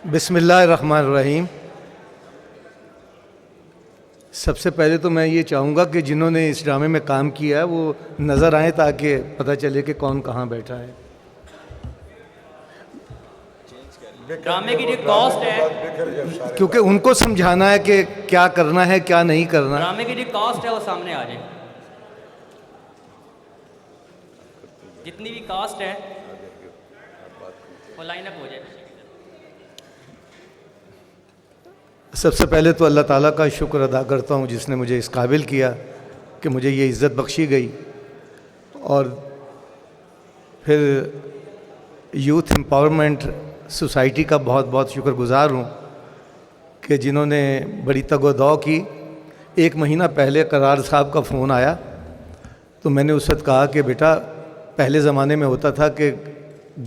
بسم اللہ الرحمن الرحیم۔ سب سے پہلے تو میں یہ چاہوں گا کہ جنہوں نے اس ڈرامے میں کام کیا ہے وہ نظر آئیں تاکہ پتہ چلے کہ کون کہاں بیٹھا ہے۔ ڈرامے کی جو کاسٹ ہے، کیونکہ ان کو سمجھانا ہے کہ کیا کرنا ہے کیا نہیں کرنا۔ ڈرامے کی جو کاسٹ ہے وہ سامنے آ جائے، جتنی بھی کاسٹ ہے وہ لائن اپ ہو جائے۔ سب سے پہلے تو اللہ تعالیٰ کا شکر ادا کرتا ہوں جس نے مجھے اس قابل کیا کہ مجھے یہ عزت بخشی گئی، اور پھر یوتھ امپاورمنٹ سوسائٹی کا بہت بہت شکر گزار ہوں کہ جنہوں نے بڑی تگ و دو کی۔ ایک مہینہ پہلے قرار صاحب کا فون آیا تو میں نے اس وقت کہا کہ بیٹا پہلے زمانے میں ہوتا تھا کہ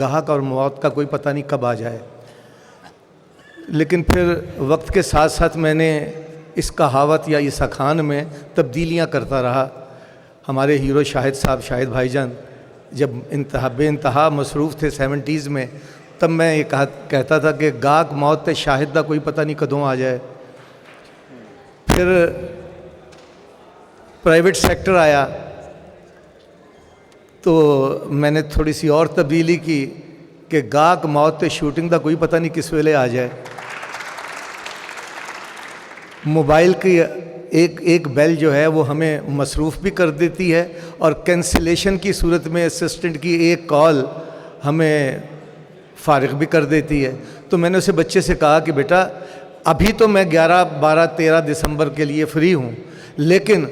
گاہک اور موت کا کوئی پتہ نہیں کب آ جائے، لیکن پھر وقت کے ساتھ ساتھ میں نے اس کہاوت یا اس اخان میں تبدیلیاں کرتا رہا۔ ہمارے ہیرو شاہد صاحب، شاہد بھائی جان جب بے انتہا مصروف تھے 70s میں، تب میں یہ کہتا تھا کہ گاہک موت تے شاہد دا کوئی پتہ نہیں کدوں آ جائے۔ پھر پرائیویٹ سیکٹر آیا تو میں نے تھوڑی سی اور تبدیلی کی کہ گاہک موت تے شوٹنگ دا کوئی پتہ نہیں کس ویلے آ جائے۔ موبائل کی ایک بیل جو ہے وہ ہمیں مصروف بھی کر دیتی ہے، اور کینسلیشن کی صورت میں اسسٹنٹ کی ایک کال ہمیں فارغ بھی کر دیتی ہے۔ تو میں نے اسے بچے سے کہا کہ بیٹا ابھی تو میں 11، 12، 13 دسمبر کے لیے فری ہوں، لیکن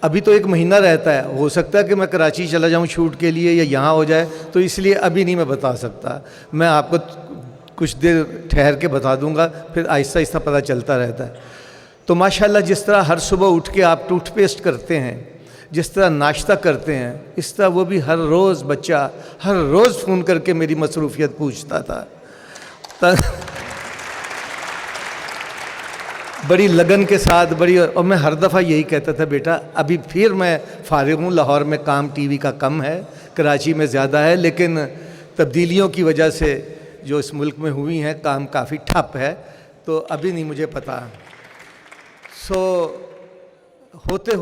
ابھی تو ایک مہینہ رہتا ہے، ہو سکتا ہے کہ میں کراچی چلا جاؤں شوٹ کے لیے یا یہاں ہو جائے، تو اس لیے ابھی نہیں میں بتا سکتا، میں آپ کو کچھ دیر ٹھہر کے بتا دوں گا، پھر آہستہ آہستہ پتہ چلتا رہتا ہے۔ تو ماشاءاللہ جس طرح ہر صبح اٹھ کے آپ ٹوتھ پیسٹ کرتے ہیں، جس طرح ناشتہ کرتے ہیں، اس طرح وہ بھی ہر روز بچہ ہر روز فون کر کے میری مصروفیت پوچھتا تھا۔ بڑی لگن کے ساتھ اور میں ہر دفعہ یہی کہتا تھا بیٹا ابھی پھر میں فارغ ہوں، لاہور میں کام ٹی وی کا کم ہے، کراچی میں زیادہ ہے، لیکن تبدیلیوں کی وجہ سے جو اس ملک میں ہوئی ہیں کام کافی ٹھپ ہے، تو ابھی نہیں مجھے پتہ۔ ہوتے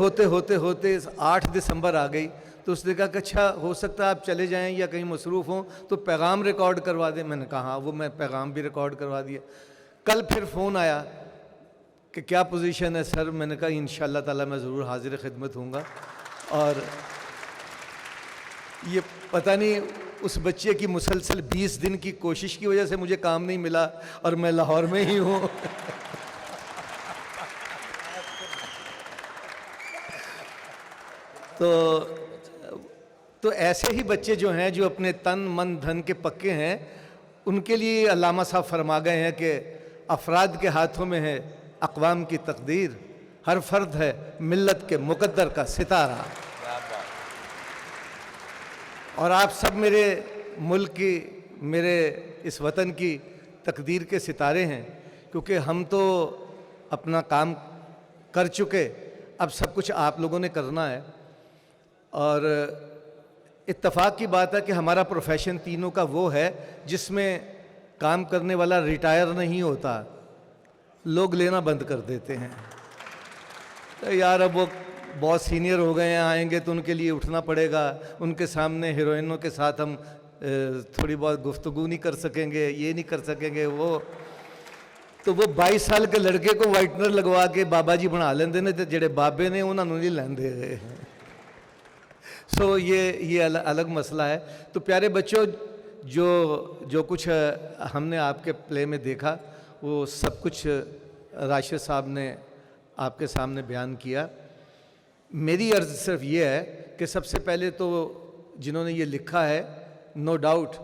8 دسمبر آ گئی تو اس نے کہا کہ اچھا ہو سکتا ہے آپ چلے جائیں یا کہیں مصروف ہوں تو پیغام ریکارڈ کروا دیں۔ میں نے کہا ہاں، وہ میں پیغام بھی ریکارڈ کروا دیا۔ کل پھر فون آیا کہ کیا پوزیشن ہے سر؟ میں نے کہا انشاءاللہ تعالی میں ضرور حاضر خدمت ہوں گا۔ اور یہ پتہ نہیں اس بچے کی مسلسل 20 دن کی کوشش کی وجہ سے مجھے کام نہیں ملا اور میں لاہور میں ہی ہوں۔ تو ایسے ہی بچے جو ہیں جو اپنے تن من دھن کے پکے ہیں، ان کے لیے علامہ صاحب فرما گئے ہیں کہ افراد کے ہاتھوں میں ہے اقوام کی تقدیر، ہر فرد ہے ملت کے مقدر کا ستارہ۔ اور آپ سب میرے ملک کی، میرے اس وطن کی تقدیر کے ستارے ہیں، کیونکہ ہم تو اپنا کام کر چکے، اب سب کچھ آپ لوگوں نے کرنا ہے۔ اور اتفاق کی بات ہے کہ ہمارا پروفیشن تینوں کا وہ ہے جس میں کام کرنے والا ریٹائر نہیں ہوتا، لوگ لینا بند کر دیتے ہیں۔ یار اب وہ بہت سینئر ہو گئے ہیں، آئیں گے تو ان کے لیے اٹھنا پڑے گا، ان کے سامنے ہیروئنوں کے ساتھ ہم تھوڑی بہت گفتگو نہیں کر سکیں گے، یہ نہیں کر سکیں گے، وہ 22 سال کے لڑکے کو وائٹنر لگوا کے بابا جی بنا لیندے نے، تے جڑے بابے نے انہوں نہیں لیندے گئے۔ یہ الگ مسئلہ ہے۔ تو پیارے بچوں، جو کچھ ہم نے آپ کے پلے میں دیکھا وہ سب کچھ راشد صاحب نے آپ کے سامنے بیان کیا۔ میری عرض صرف یہ ہے کہ سب سے پہلے تو جنہوں نے یہ لکھا ہے، نو ڈاؤٹ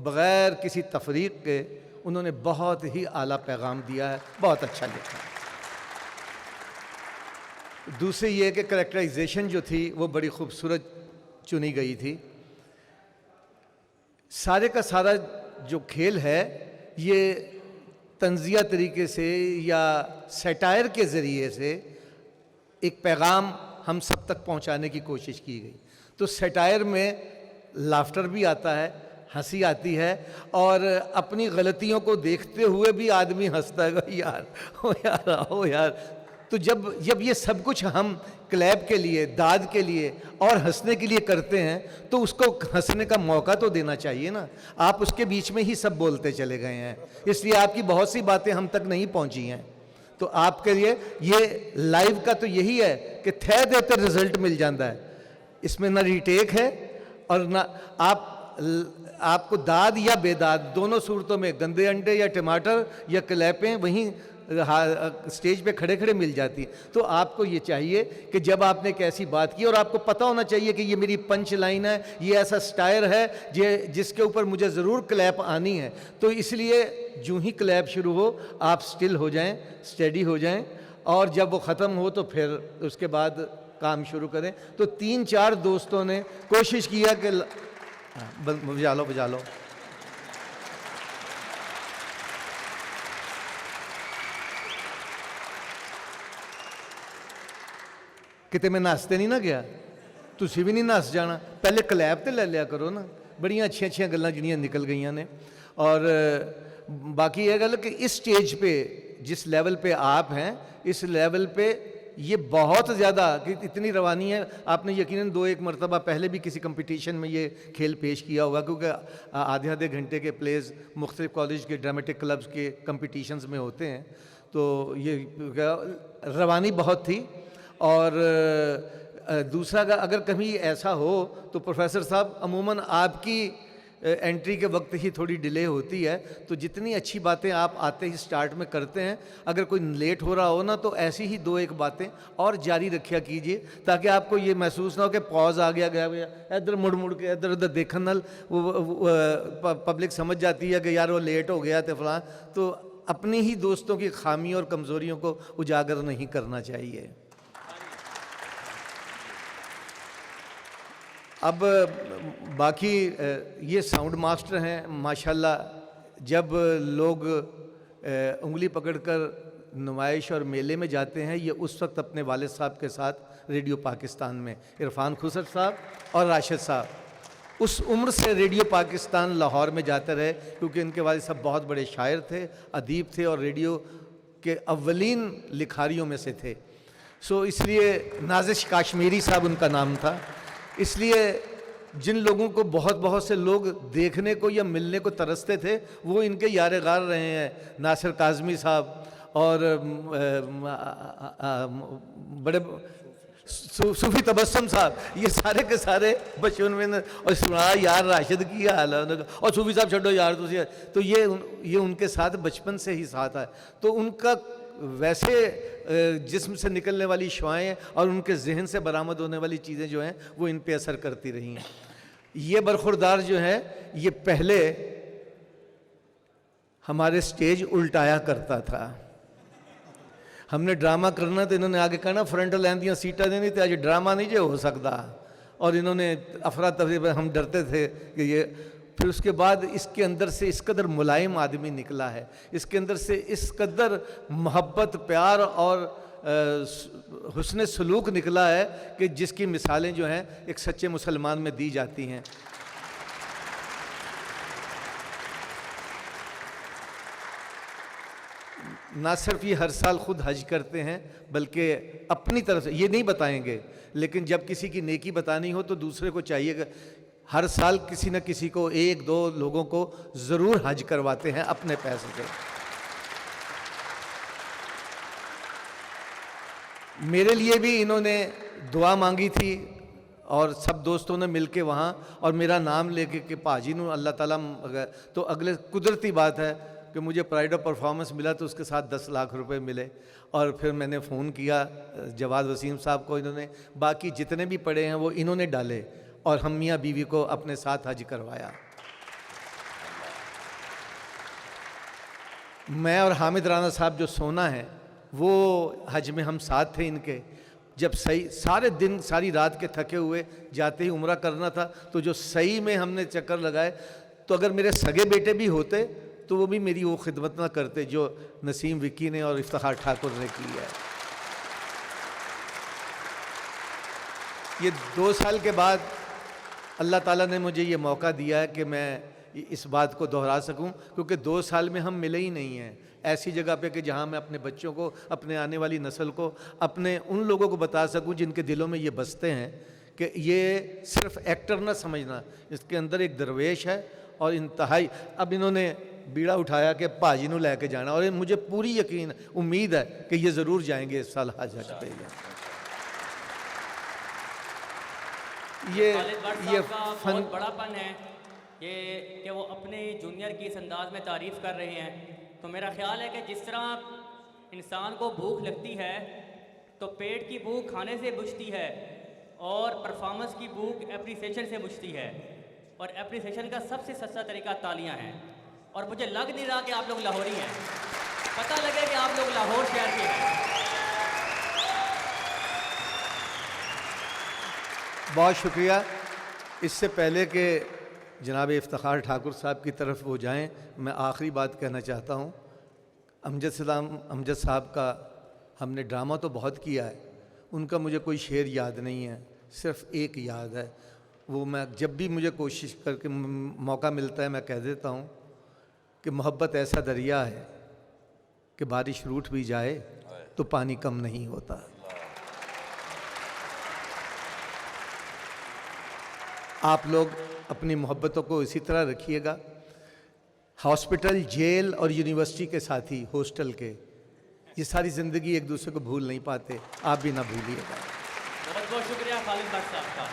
بغیر کسی تفریق کے انہوں نے بہت ہی اعلیٰ پیغام دیا ہے، بہت اچھا لکھا ہے۔ دوسری یہ کہ کریکٹرائزیشن جو تھی وہ بڑی خوبصورت چنی گئی تھی۔ سارے کا سارا جو کھیل ہے یہ طنزیہ طریقے سے یا سیٹائر کے ذریعے سے ایک پیغام ہم سب تک پہنچانے کی کوشش کی گئی۔ تو سیٹائر میں لافٹر بھی آتا ہے، ہنسی آتی ہے، اور اپنی غلطیوں کو دیکھتے ہوئے بھی آدمی ہنستا ہے، یار او یار آؤ یار. تو جب یہ سب کچھ ہم کلیپ کے لیے، داد کے لیے اور ہنسنے کے لیے کرتے ہیں تو اس کو ہنسنے کا موقع تو دینا چاہیے نا. آپ اس کے بیچ میں ہی سب بولتے چلے گئے ہیں، اس لیے آپ کی بہت سی باتیں ہم تک نہیں پہنچی ہیں. تو آپ کے لیے یہ لائیو کا تو یہی ہے کہ تھے دیتے رزلٹ مل جاتا ہے. اس میں نہ ریٹیک ہے اور نہ آپ کو داد یا بے داد دونوں صورتوں میں گندے انڈے یا ٹماٹر یا کلیپیں وہیں سٹیج پہ کھڑے کھڑے مل جاتی ہیں. تو آپ کو یہ چاہیے کہ جب آپ نے ایک ایسی بات کی اور آپ کو پتہ ہونا چاہیے کہ یہ میری پنچ لائن ہے، یہ ایسا سٹائر ہے جس کے اوپر مجھے ضرور کلیپ آنی ہے. تو اس لیے جو ہی کلیپ شروع ہو آپ سٹل ہو جائیں، سٹیڈی ہو جائیں، اور جب وہ ختم ہو تو پھر اس کے بعد کام شروع کریں. تو 3-4 دوستوں نے کوشش کیا کہ بجا لو. کتے میں نستے نہیں نہ گیا، تسی بھی نہیں نس جانا. پہلے کلیپ تے لے لیا کرو نا. بڑیاں اچھیاں گلاں جنیاں نکل گئیاں نے. اور باقی یہ گل کہ اس سٹیج پہ جس لیول پہ آپ ہیں، اس لیول پہ یہ بہت زیادہ کہ اتنی روانی ہے. آپ نے یقیناً 2-1 مرتبہ پہلے بھی کسی کمپٹیشن میں یہ کھیل پیش کیا ہوگا، کیونکہ آدھے گھنٹے کے پلیز مختلف کالج کے ڈرامٹک کلبز کے کمپٹیشنز میں ہوتے ہیں. تو یہ روانی بہت تھی. اور دوسرا اگر کبھی ایسا ہو تو پروفیسر صاحب عموماً آپ کی انٹری کے وقت ہی تھوڑی ڈیلے ہوتی ہے. تو جتنی اچھی باتیں آپ آتے ہی سٹارٹ میں کرتے ہیں، اگر کوئی لیٹ ہو رہا ہو نا تو ایسی ہی 2-1 باتیں اور جاری رکھیا کیجئے، تاکہ آپ کو یہ محسوس نہ ہو کہ پاز آ گیا ادھر مڑ کے ادھر ادھر دیکھن نال پبلک سمجھ جاتی ہے کہ یار وہ لیٹ ہو گیا تھے فلاں. تو اپنی ہی دوستوں کی خامیوں اور کمزوریوں کو اجاگر نہیں کرنا چاہیے. اب باقی یہ ساؤنڈ ماسٹر ہیں ماشاءاللہ. جب لوگ انگلی پکڑ کر نمائش اور میلے میں جاتے ہیں، یہ اس وقت اپنے والد صاحب کے ساتھ ریڈیو پاکستان میں عرفان خسر صاحب اور راشد صاحب اس عمر سے ریڈیو پاکستان لاہور میں جاتے رہے، کیونکہ ان کے والد صاحب بہت بڑے شاعر تھے، ادیب تھے، اور ریڈیو کے اولین لکھاریوں میں سے تھے. سو اس لیے نازش کاشمیری صاحب ان کا نام تھا. اس لیے جن لوگوں کو بہت سے لوگ دیکھنے کو یا ملنے کو ترستے تھے وہ ان کے یار غار رہے ہیں. ناصر کاظمی صاحب اور بڑے صوفی تبسم صاحب، یہ سارے کے سارے بچوں میں، اور سنا یار راشد کی حال ہے، اور صوفی صاحب چھڈو یار تسی. تو یہ ان کے ساتھ بچپن سے ہی ساتھ ہے. تو ان کا ویسے جسم سے نکلنے والی شعائیں اور ان کے ذہن سے برآمد ہونے والی چیزیں جو ہیں وہ ان پہ اثر کرتی رہی ہیں. یہ برخوردار جو ہے یہ پہلے ہمارے سٹیج الٹایا کرتا تھا. ہم نے ڈرامہ کرنا تو انہوں نے آگے کہنا فرنٹ لائن دیا سیٹاں دینی تھی، آج ڈرامہ نہیں جو ہو سکتا. اور انہوں نے افراتفری پر ہم ڈرتے تھے کہ یہ. پھر اس کے بعد اس کے اندر سے اس قدر ملائم آدمی نکلا ہے، اس کے اندر سے اس قدر محبت، پیار اور حسن سلوک نکلا ہے کہ جس کی مثالیں جو ہیں ایک سچے مسلمان میں دی جاتی ہیں. نہ صرف یہ ہر سال خود حج کرتے ہیں بلکہ اپنی طرف سے یہ نہیں بتائیں گے، لیکن جب کسی کی نیکی بتانی ہو تو دوسرے کو چاہیے کہ ہر سال کسی نہ کسی کو 1-2 لوگوں کو ضرور حج کرواتے ہیں اپنے پیسے سے. میرے لیے بھی انہوں نے دعا مانگی تھی اور سب دوستوں نے مل کے وہاں، اور میرا نام لے کے کہ پاجی نو اللہ تعالیٰ. تو اگلے قدرتی بات ہے کہ مجھے پرائڈ آف پرفارمنس ملا تو اس کے ساتھ 10 لاکھ روپے ملے. اور پھر میں نے فون کیا جواد وسیم صاحب کو، انہوں نے باقی جتنے بھی پڑے ہیں وہ انہوں نے ڈالے اور ہم میاں بیوی کو اپنے ساتھ حج کروایا. میں اور حامد رانا صاحب جو سونا ہے وہ حج میں ہم ساتھ تھے ان کے. جب صحیح سارے دن ساری رات کے تھکے ہوئے جاتے ہی عمرہ کرنا تھا، تو جو صحیح میں ہم نے چکر لگائے، تو اگر میرے سگے بیٹے بھی ہوتے تو وہ بھی میری وہ خدمت نہ کرتے جو نسیم وکی نے اور افتخار ٹھاکر نے کی ہے. یہ 2 سال کے بعد اللہ تعالیٰ نے مجھے یہ موقع دیا ہے کہ میں اس بات کو دہرا سکوں، کیونکہ 2 سال میں ہم ملے ہی نہیں ہیں ایسی جگہ پہ کہ جہاں میں اپنے بچوں کو، اپنے آنے والی نسل کو، اپنے ان لوگوں کو بتا سکوں جن کے دلوں میں یہ بستے ہیں کہ یہ صرف ایکٹر نہ سمجھنا، اس کے اندر ایک درویش ہے اور انتہائی. اب انہوں نے بیڑا اٹھایا کہ پاجی نو لے کے جانا، اور مجھے پوری یقین امید ہے کہ یہ ضرور جائیں گے اس سال حج پہ. خالد بٹ صاحب کا بہت بڑا پن ہے یہ کہ وہ اپنے جونیئر کی اس انداز میں تعریف کر رہے ہیں. تو میرا خیال ہے کہ جس طرح انسان کو بھوک لگتی ہے تو پیٹ کی بھوک کھانے سے بجھتی ہے، اور پرفارمنس کی بھوک اپریسیشن سے بجھتی ہے، اور اپریسیشن کا سب سے سستا طریقہ تالیاں ہیں. اور مجھے لگ نہیں رہا کہ آپ لوگ لاہوری ہیں، پتہ لگے کہ آپ لوگ لاہور شہر کے ہیں. بہت شکریہ. اس سے پہلے کہ جناب افتخار ٹھاکر صاحب کی طرف وہ جائیں، میں آخری بات کہنا چاہتا ہوں. امجد صاحب کا ہم نے ڈرامہ تو بہت کیا ہے، ان کا مجھے کوئی شعر یاد نہیں ہے، صرف ایک یاد ہے. وہ میں جب بھی مجھے کوشش کر کے موقع ملتا ہے میں کہہ دیتا ہوں کہ محبت ایسا دریا ہے کہ بارش روٹ بھی جائے تو پانی کم نہیں ہوتا. آپ لوگ اپنی محبتوں کو اسی طرح رکھیے گا. ہاسپٹل، جیل اور یونیورسٹی کے ساتھی، ہاسٹل کے، یہ ساری زندگی ایک دوسرے کو بھول نہیں پاتے، آپ بھی نہ بھولیے گا. بہت بہت شکریہ خالد بٹ صاحب کا.